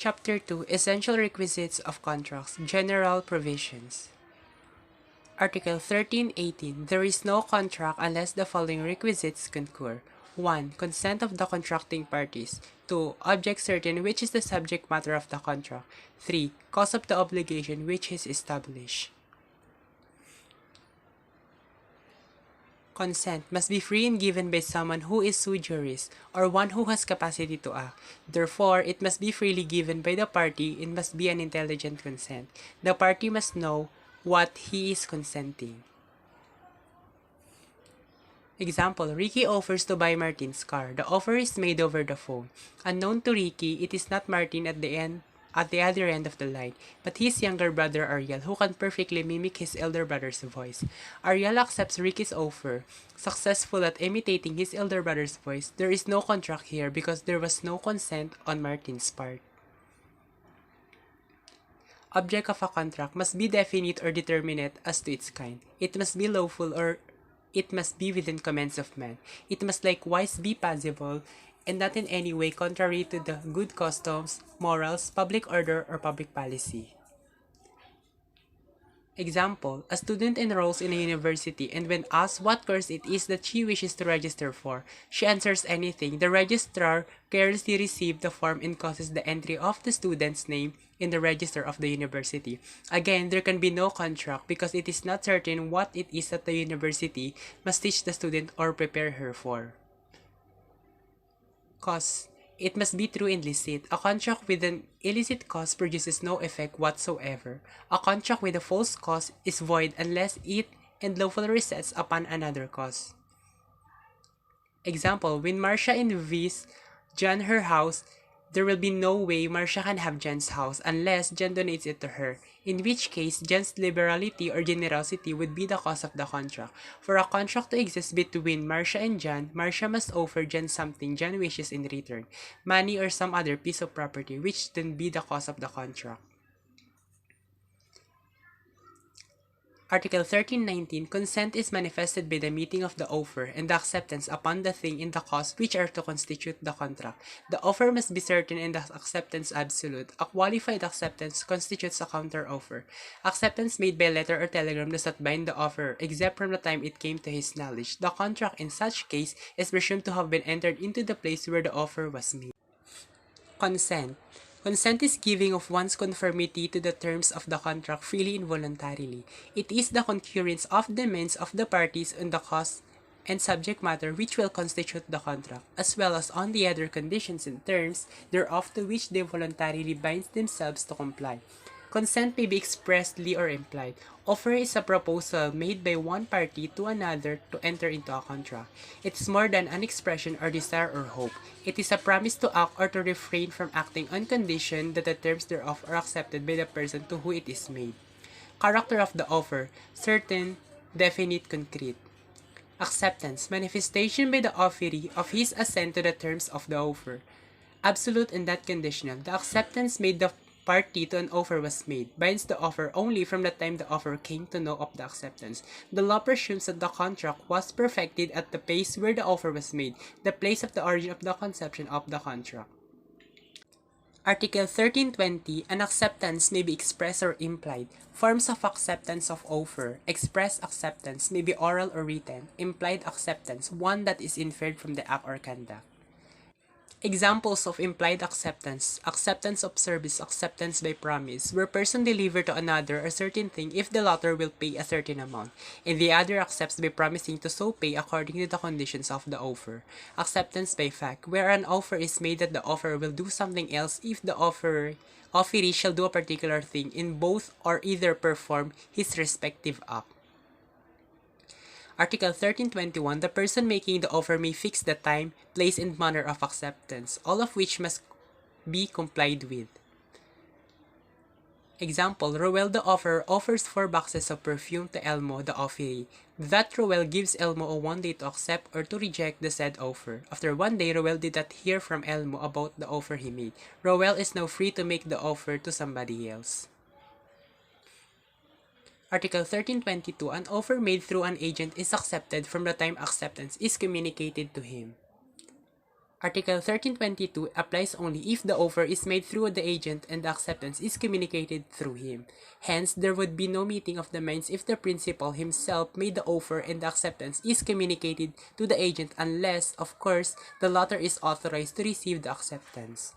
Chapter 2 Essential Requisites of Contracts General Provisions Article 1318 There is no contract unless the following requisites concur. 1. Consent of the contracting parties. 2. Object certain which is the subject matter of the contract. 3. Cause of the obligation which is established. Consent must be free and given by someone who is sui juris, or one who has capacity to act. Therefore, it must be freely given by the party and must be an intelligent consent. The party must know what he is consenting. Example, Ricky offers to buy Martin's car. The offer is made over the phone. Unknown to Ricky, it is not Martin at the other end of the line, but his younger brother Ariel, who can perfectly mimic his elder brother's voice. Ariel accepts Ricky's offer. Successful at imitating his elder brother's voice, there is no contract here because there was no consent on Martin's part. Object of a contract must be definite or determinate as to its kind. It must be lawful or it must be within commends of man. It must likewise be passible and not in any way contrary to the good customs, morals, public order, or public policy. Example, a student enrolls in a university and when asked what course it is that she wishes to register for, she answers anything. The registrar carelessly receives the form and causes the entry of the student's name in the register of the university. Again, there can be no contract because it is not certain what it is that the university must teach the student or prepare her for. Cause. It must be true and licit. A contract with an illicit cause produces no effect whatsoever. A contract with a false cause is void unless it and lawfully resets upon another cause. Example, when Marcia invites John her house, there will be no way Marcia can have John's house unless John donates it to her, in which case John's liberality or generosity would be the cause of the contract. For a contract to exist between Marcia and John, Marcia must offer John something John wishes in return, money or some other piece of property, which then be the cause of the contract. Article 1319 Consent is manifested by the meeting of the offer and the acceptance upon the thing and the cause which are to constitute the contract. The offer must be certain and the acceptance absolute. A qualified acceptance constitutes a counter-offer. Acceptance made by letter or telegram does not bind the offer, except from the time it came to his knowledge. The contract in such case is presumed to have been entered into the place where the offer was made. Consent. Consent is giving of one's conformity to the terms of the contract freely and voluntarily. It is the concurrence of the minds of the parties on the cause and subject matter which will constitute the contract, as well as on the other conditions and terms thereof to which they voluntarily bind themselves to comply. Consent may be expressly or implied. Offer is a proposal made by one party to another to enter into a contract. It is more than an expression or desire or hope. It is a promise to act or to refrain from acting on condition that the terms thereof are accepted by the person to whom it is made. Character of the offer: certain, definite, concrete. Acceptance: manifestation by the offeree of his assent to the terms of the offer. Absolute and not conditional. The acceptance made the party to an offer was made, binds the offer only from the time the offer came to know of the acceptance. The law presumes that the contract was perfected at the place where the offer was made, the place of the origin of the conception of the contract. Article 1320 An acceptance may be express or implied. Forms of acceptance of offer. Express acceptance may be oral or written. Implied acceptance, one that is inferred from the act or conduct. Examples of implied acceptance: acceptance of service, acceptance by promise, where person deliver to another a certain thing if the latter will pay a certain amount, and the other accepts by promising to so pay according to the conditions of the offer. Acceptance by fact, where an offer is made that the offerer will do something else if the offeree shall do a particular thing in both or either perform his respective act. Article 1321 The person making the offer may fix the time, place, and manner of acceptance, all of which must be complied with. Example, Roel the offerer offers 4 boxes of perfume to Elmo the offeree. That Roel gives Elmo a 1 day to accept or to reject the said offer. After 1 day, Roel did not hear from Elmo about the offer he made. Roel is now free to make the offer to somebody else. Article 1322 An offer made through an agent is accepted from the time acceptance is communicated to him. Article 1322 applies only if the offer is made through the agent and the acceptance is communicated through him. Hence, there would be no meeting of the minds if the principal himself made the offer and the acceptance is communicated to the agent unless, of course, the latter is authorized to receive the acceptance.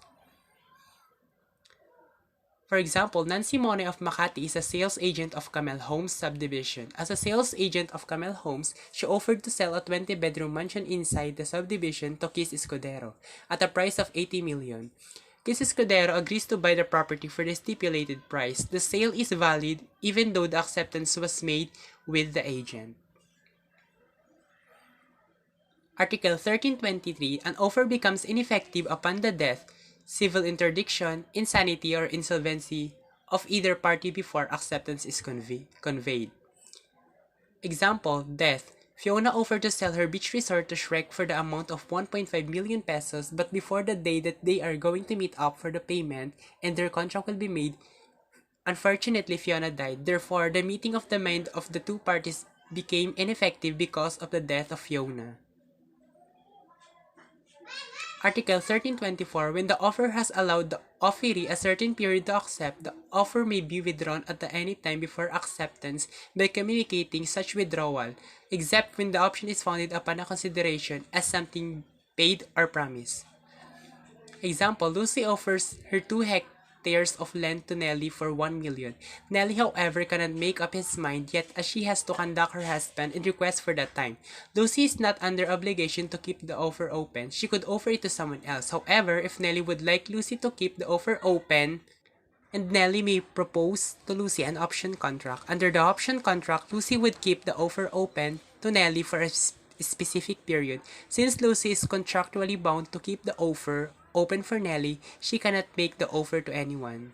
For example, Nancy Mone of Makati is a sales agent of Camel Homes subdivision. As a sales agent of Camel Homes, she offered to sell a 20-bedroom mansion inside the subdivision to Kiss Escudero at a price of 80 million. Kiss Escudero agrees to buy the property for the stipulated price. The sale is valid even though the acceptance was made with the agent. Article 1323, an offer becomes ineffective upon the death, civil interdiction, insanity, or insolvency of either party before acceptance is conveyed. Example, death. Fiona offered to sell her beach resort to Shrek for the amount of 1.5 million pesos, but before the day that they are going to meet up for the payment and their contract will be made, unfortunately Fiona died. Therefore, the meeting of the mind of the two parties became ineffective because of the death of Fiona. Article 1324, when the offer has allowed the offeree a certain period to accept, the offer may be withdrawn at any time before acceptance by communicating such withdrawal, except when the option is founded upon a consideration as something paid or promised. Example, Lucy offers her 2 hectares of land to Nelly for 1 million. Nelly, however, cannot make up his mind yet as she has to conduct her husband and request for that time. Lucy is not under obligation to keep the offer open. She could offer it to someone else. However, if Nelly would like Lucy to keep the offer open, and Nelly may propose to Lucy an option contract. Under the option contract, Lucy would keep the offer open to Nelly for a specific period. Since Lucy is contractually bound to keep the offer open for Nelly, she cannot make the offer to anyone.